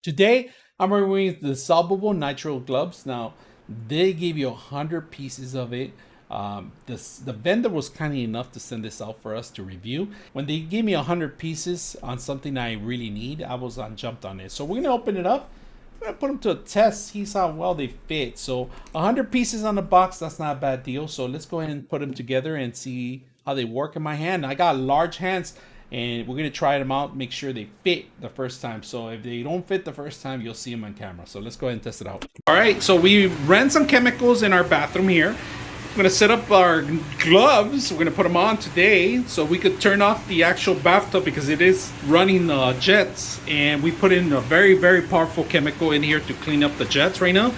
Today, I'm reviewing the Disposable Nitrile gloves. Now, they gave you 100 pieces of it. The vendor was kind enough to send this out for us to review. When they gave me 100 pieces on something I really need, I was jumped on it. So we're gonna open it up. We're gonna put them to a test, see how well they fit. So 100 pieces on the box, that's not a bad deal. So let's go ahead and put them together and see how they work in my hand. I got large hands, and we're gonna try them out, make sure they fit the first time. So if they don't fit the first time, you'll see them on camera. So let's go ahead and test it out. All right, so we ran some chemicals in our bathroom here. I'm gonna set up our gloves. We're gonna put them on today so we could turn off the actual bathtub because it is running jets, and we put in a very powerful chemical in here to clean up the jets right now,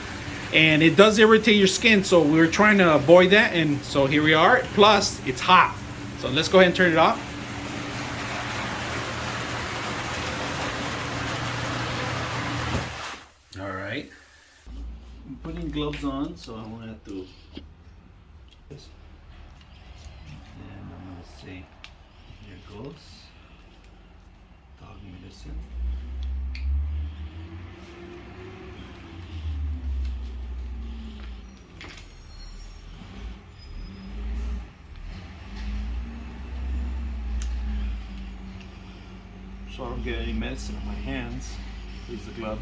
and it does irritate your skin, so we're trying to avoid that. And so here we are, plus it's hot. So let's go ahead and turn it off. All right, I'm putting gloves on, so I won't have to. And I'm gonna say, here goes dog medicine. So I don't get any medicine on my hands. Here's the glove.